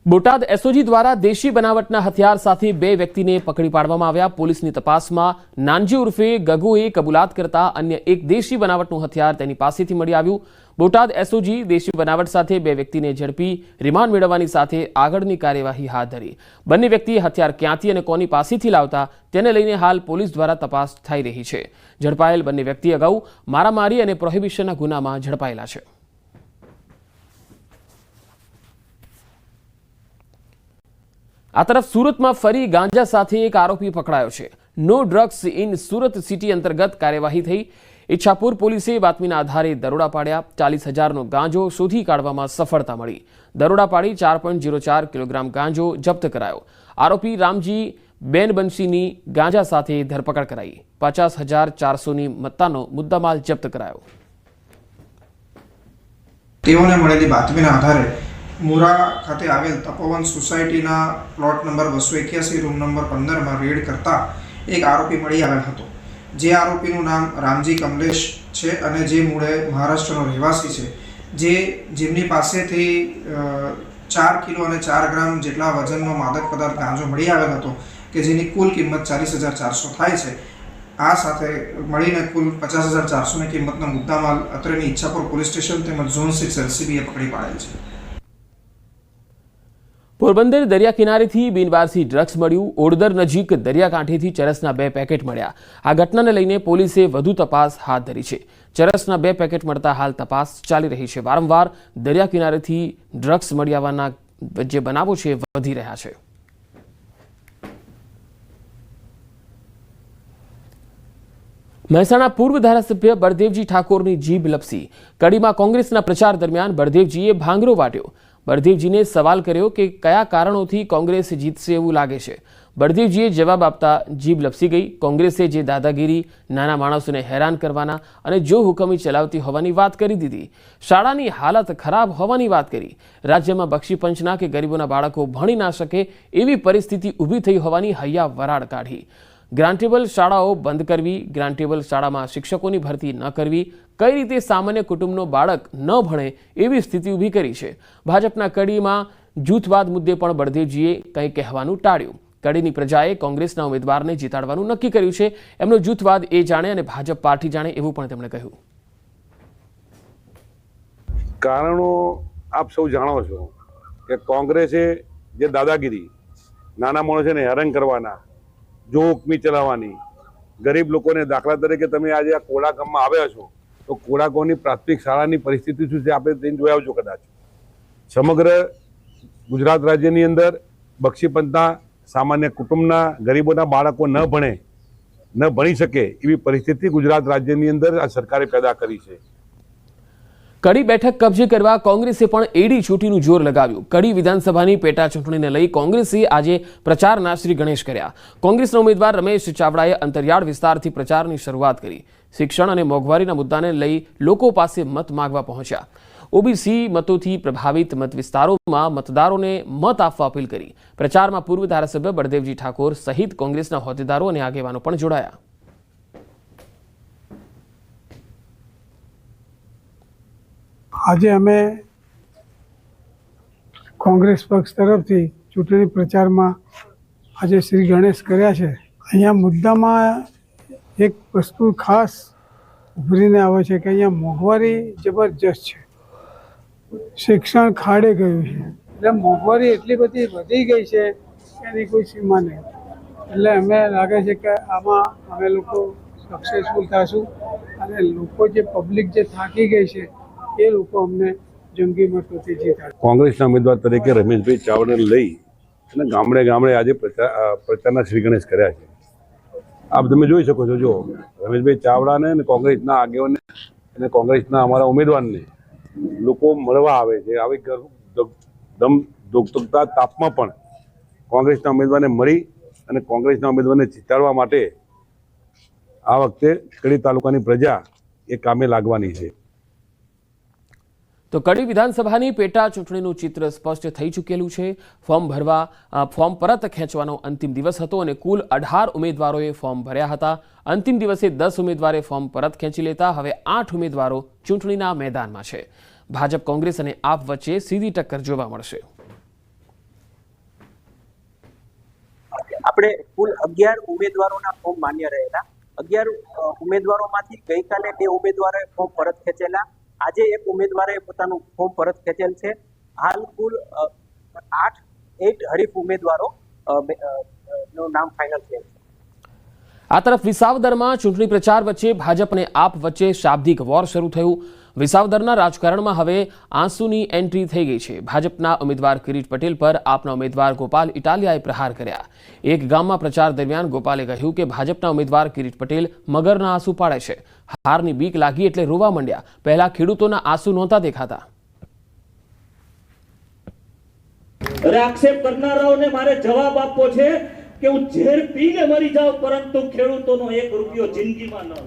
Botad SOG દ્વારા દેશી બનાવટના હથિયાર સાથે બે વ્યક્તિને પકડી પાડવામાં આવ્યા। પોલીસની તપાસમાં નાનજી ઉર્ફે ગગુએ કબૂલાત કરતા અન્ય એક દેશી બનાવટનું હથિયાર તેની પાસેથી મળી આવ્યું। બોટાદ એસઓજી દેશી બનાવટ સાથે બે વ્યક્તિને ઝડપી રિમાન્ડ મેળવવાની સાથે આગળની કાર્યવાહી હાથ ધરી। બંને વ્યક્તિ હથિયાર ક્યાંથી અને કોની પાસેથી લાવતા તેને લઈને હાલ પોલીસ દ્વારા તપાસ થઈ રહી છે। ઝડપાયેલ બંને વ્યક્તિ અગાઉ મારામારી અને પ્રોહિબિશનના ગુનામાં ઝડપાયેલા છે। આ તરફ સુરતમાં ફરી ગાંજા સાથે એક આરોપી પકડાયો છે। No drugs in Surat city અંતર્ગત કાર્યવાહી થઈ। ઈચ્છાપુર પોલીસે બાતમીના આધારે દરોડા પાડ્યા। 40,000નો ગાંજો શોધી કાઢવામાં સફળતા મળી। દરોડા પાડી 4.04 કિલોગ્રામ ગાંજો જપ્ત કરાયો। આરોપી રામજી બેનબંસીની ગાંજા સાથે ધરપકડ કરાઈ। 50,400ની મત્તાનો મુદ્દામાલ જપ્ત કરાયો। તેઓને મળેલી બાતમીના આધારે મુરા ખાતે આવેલ તપોવન સોસાયટીના પ્લોટ નંબર 281 રૂમ નંબર 15માં રેડ કરતા એક આરોપી મળી આવેલ હતો। જે આરોપીનું નામ રામજી કમલેશ છે અને જે મૂળે મહારાષ્ટ્રનો રહેવાસી છે। જેમની પાસેથી 4 કિલો અને 4 ગ્રામ જેટલા વજનનો માદક પદાર્થ ગાંજો મળી આવેલ હતો કે જેની કુલ કિંમત 40,400 થાય છે। આ સાથે મળીને કુલ 50,400ની કિંમતનો મુદ્દામાલ અત્રેની ઈચ્છાપુર પોલીસ સ્ટેશન તેમજ ઝોન 6 LCBએ પકડી પાડેલ છે। પોરબંદર દરિયા કિનારેથી બિનવારસી ડ્રગ્સ મળ્યું। ઓડદર નજીક દરિયાકાંઠેથી ચરસના 2 પેકેટ મળ્યા। આ ઘટનાને લઈને પોલીસે વધુ તપાસ હાથ ધરી છે। ચરસના 2 પેકેટ મળતા હાલ તપાસ ચાલી રહી છે। વારંવાર દરિયા કિનારેથી ડ્રગ્સ મળી આવવાના જે બનાવો છે વધી રહ્યા છે। મહેસાણા પૂર્વ ધારાસભ્ય બળદેવજી ઠાકોરની જીભ લપસી। કડીમાં કોંગ્રેસના પ્રચાર દરમિયાન બળદેવજીએ ભાંગરો વાટ્યો। બળદેવજીને સવાલ કર્યો કે કયા કારણોથી કોંગ્રેસ જીતશે એવું લાગે છે। બળદેવજીએ જવાબ આપતા જીભ લપસી ગઈ। કોંગ્રેસે જે દાદાગીરી, નાના માણસોને હેરાન કરવાના અને જો હુકમી ચલાવતી હોવાની વાત કરી દીધી। શાળાની હાલત ખરાબ હોવાની વાત કરી। રાજ્યમાં બક્ષીપંચના કે ગરીબોના બાળકો ભણી ના શકે એવી પરિસ્થિતિ ઊભી થઈ હોવાની હૈયા વરાળ કાઢી। ગ્રાન્ટેબલ શાળાઓ બંધ કરવી, ગ્રાન્ટેબલ શાળામાં શિક્ષકોની ભરતી ન કરવી, કઈ રીતે સામાન્ય કુટુંબનો બાળક ન ભણે એવી સ્થિતિ ઊભી કરી છે। ભાજપના કડીમાં જૂથવાદ મુદ્દે પણ બળદેવજીએ કંઈ કહેવાનું ટાળ્યું। કડીની પ્રજાએ કોંગ્રેસના ઉમેદવારને જીતાડવાનું નક્કી કર્યું છે। એમનો જૂથવાદ એ જાણે અને ભાજપ પાર્ટી જાણે એવું પણ તેમણે કહ્યું। કારણો આપ સૌ જાણો છો કે કોંગ્રેસે જે દાદાગીરી, નાના માણસોને હેરાન કરવાના, જો હુકમી ચલાવવાની, ગરીબ લોકોને દાખલા તરીકે તમે આજે આ કોડા ગામમાં આવ્યા છો તો કોડા ગામની પ્રાથમિક શાળાની પરિસ્થિતિ શું છે આપણે જઈને જોઈ આવજો। કદાચ સમગ્ર ગુજરાત રાજ્યની અંદર બક્ષીપંથના સામાન્ય કુટુંબના ગરીબોના બાળકો ન ભણી શકે એવી પરિસ્થિતિ ગુજરાત રાજ્યની અંદર આ સરકારે પેદા કરી છે। કડી બેઠક કબજે કરવા કોંગ્રેસે પણ એડી છૂટીનું જોર લગાવ્યું। કડી વિધાનસભાની પેટા ચૂંટણીને લઈ કોંગ્રેસે આજે પ્રચારના શ્રી ગણેશ કર્યા। કોંગ્રેસના ઉમેદવાર રમેશ ચાવડાએ અંતરિયાળ વિસ્તારથી પ્રચારની શરૂઆત કરી। શિક્ષણ અને મોંઘવારીના મુદ્દાને લઈ લોકો પાસે મત માંગવા પહોંચ્યા। ઓબીસી મતોથી પ્રભાવિત મત વિસ્તારોમાં મતદારોને મત આપવા અપીલ કરી। પ્રચારમાં પૂર્વ ધારાસભ્ય બળદેવજી ઠાકોર સહિત કોંગ્રેસના હોદ્દેદારો અને આગેવાનો પણ જોડાયા। આજે અમે કોંગ્રેસ પક્ષ તરફથી ચૂંટણી પ્રચારમાં આજે શ્રી ગણેશ કર્યા છે। અહીંયા મુદ્દામાં એક વસ્તુ ખાસ ઉભરીને આવે છે કે અહીંયા મોંઘવારી જબરજસ્ત છે। શિક્ષણ ખાડે ગયું છે એટલે મોંઘવારી એટલી બધી વધી ગઈ છે એની કોઈ સીમા નહીં। એટલે અમે લાગે છે કે આમાં અમે લોકો સક્સેસફુલ થશું અને લોકો જે પબ્લિક જે થાકી ગઈ છે એ લોકો અમને જંગી મતોથી જીતાડે। કોંગ્રેસના ઉમેદવાર તરીકે રમેશભાઈ ચાવડાને લઈ અને ગામડે ગામડે આજે પ્રચારના શ્રી ગણેશ કર્યા છે। આપ તમે જોઈ શકો છો, જો રમેશભાઈ ચાવડાને અને કોંગ્રેસના આગેવાનને અને કોંગ્રેસના અમારા ઉમેદવારને લોકો મળવા આવે છે। આવી દમ ધોકધોકતા તાપમાં પણ કોંગ્રેસના ઉમેદવારને મળી અને કોંગ્રેસના ઉમેદવારને જીતાડવા માટે આ વખતે કડી તાલુકાની પ્રજા એ કામે લાગવાની છે। તો કડી વિધાનસભાની પેટા ચૂંટણીનું ચિત્ર સ્પષ્ટ થઈ ચૂકેલું છે। ફોર્મ પરત ખેંચવાનો અંતિમ દિવસ હતો અને કુલ 18 ઉમેદવારોએ ફોર્મ ભર્યા હતા। અંતિમ દિવસે 10 ઉમેદવારે ફોર્મ પરત ખેંચી લેતા હવે 8 ઉમેદવારો ચૂંટણીના મેદાનમાં છે। ભાજપ, કોંગ્રેસ અને આપ વચ્ચે સીધી ટક્કર જોવા મળશે। આપણે કુલ 11 ઉમેદવારોના ફોર્મ માન્ય રહેલા. 11 ઉમેદવારોમાંથી ગઈકાલે 2 ઉમેદવારોએ ફોર્મ પરત ખેંચેલા. આજે એક ઉમેદવારે પોતાનું ફોર્મ પરત ખેંચેલ છે. હાલ કુલ 8 હરીફ ઉમેદવારો નું નામ ફાઇનલ થયેલ છે. આ તરફ વિસાવદરમાં ચૂંટણી પ્રચાર વચ્ચે ભાજપ અને આપ વચ્ચે શાબ્દિક વોર શરૂ થયું. વિસાવદરના રાજકારણમાં હવે આંસુની એન્ટ્રી થઈ ગઈ છે. ભાજપના ઉમેદવાર કિરીટ પટેલ પર આપના ઉમેદવાર ગોપાલ ઇટાલિયાએ પ્રહાર કર્યા. એક ગામમાં પ્રચાર દરમિયાન ગોપાલે કહ્યું કે ભાજપના ઉમેદવાર કિરીટ પટેલ મગરના આંસુ પાડે છે. હારની બીક લાગી એટલે રોવા માંડ્યા. પહેલા ખેડૂતોના આંસુ નહોતા દેખાતા. આક્ષેપ કરનારાઓને મારે જવાબ આપવો છે કે હું ઝેર પીને મરી જાઉં, પરંતુ ખેડૂતોનો 1 રૂપિયો જિંદગીમાં ન લો.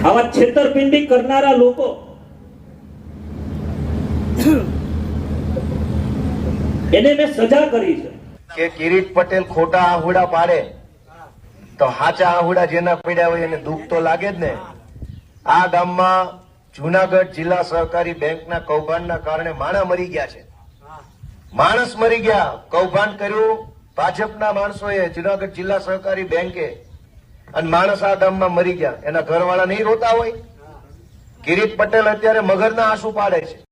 આવા છેતરપિંડી કરનારા લોકો એને મેં સજા કરી છે કે કિરીટ પટેલ ખોટા આહુડા પાડે તો હાચા આહુડા જેના પડ્યા હોય એને દુઃખ તો લાગે જ ને. આ ગામમાં જુનાગઢ જિલ્લા સહકારી બેંકના કૌભાંડના કારણે માણસ મરી ગયા છે. માણસ મરી ગયા, કૌભાંડ કર્યું ભાજપના માણસોએ જુનાગઢ જિલ્લા સહકારી બેંકે, અને માણસ આ ગામમાં મરી ગયા. એના ઘરવાળા નહીં રોતા હોય? કિરીટ પટેલ અત્યારે મગરના આંસુ પાડે છે.